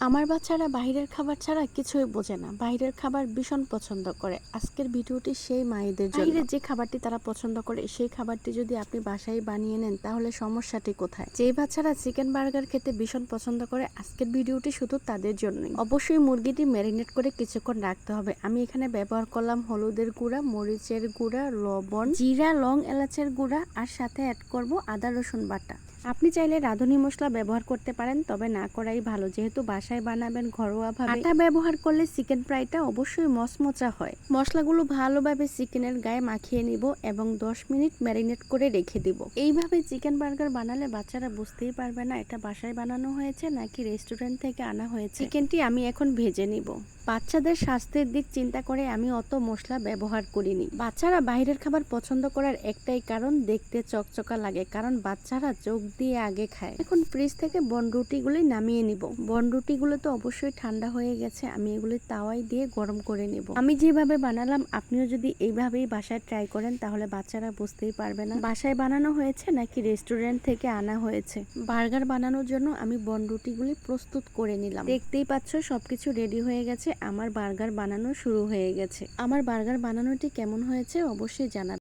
আমার বাচ্চারা বাহিরের খাবার ছাড়া কিছুই বোঝে না। বাহিরের খাবার ভীষণ পছন্দ করে। আজকের ভিডিওটি সেই মায়েদের জন্য। বাহিরের যে খাবারটি তারা পছন্দ করে সেই খাবারটি যদি আপনি বাসায় বানিয়ে নেন তাহলে সমস্যাটি কোথায়? যেই বাচ্চারা চিকেন বার্গার খেতে ভীষণ পছন্দ করে আজকের ভিডিওটি শুধু তাদের জন্যই। অবশ্যই মুরগিটি ম্যারিনেট করে কিছুক্ষণ রাখতে হবে। আমি এখানে ব্যবহার করলাম হলুদের গুঁড়া, মরিচের গুঁড়া, লবণ, জিরা, লং, এলাচের গুঁড়া আর সাথে অ্যাড করব আদা রসুন বাটা। আপনি চাইলে রাঁধুনি মশলা ব্যবহার করতে পারেন, তবে না করাই ভালো, যেহেতু বাসায় বানাবেন ঘরোয়াভাবে। আটা ব্যবহার করলে চিকেন ফ্রাইটা অবশ্যই মচমচা হয়। মশলাগুলো ভালোভাবে চিকেনের গায়ে মাখিয়ে নিব এবং 10 মিনিট ম্যারিনেট করে রেখে দিব। এইভাবে চিকেন বার্গার বানালে বাচ্চারা বুঝতেই পারবে না এটা বাসায় বানানো হয়েছে নাকি রেস্টুরেন্ট থেকে আনা হয়েছে। চিকেনটি আমি এখন ভেজে নিব। বাচ্চাদের স্বাস্থ্যের দিক চিন্তা করে আমি অত মশলা ব্যবহার করিনি। বাচ্চারা বাইরের খাবার পছন্দ করার একটাই কারণ, দেখতে চকচকা লাগে, কারণ বাচ্চারা চোখ দিয়ে আগে খায়। এখন ফ্রিজ থেকে বনরুটিগুলি নামিয়ে নিব। বনরুটিগুলো তো অবশ্যই ঠান্ডা হয়ে গেছে, আমি এগুলি তাওয়ায় দিয়ে গরম করে নিব। আমি যেভাবে বানালাম আপনিও যদি এইভাবেই বাসায় ট্রাই করেন তাহলে বাচ্চারা বুঝতেই পারবে না বাসায় বানানো হয়েছে নাকি রেস্টুরেন্ট থেকে আনা হয়েছে। বার্গার বানানোর জন্য আমি বনরুটিগুলি প্রস্তুত করে নিলাম। দেখতেই পাচ্ছ সবকিছু রেডি হয়ে গেছে, আমার বার্গার বানানো শুরু হয়ে গেছে। আমার বার্গার বানানোটি কেমন হয়েছে অবশ্যই জানাবেন।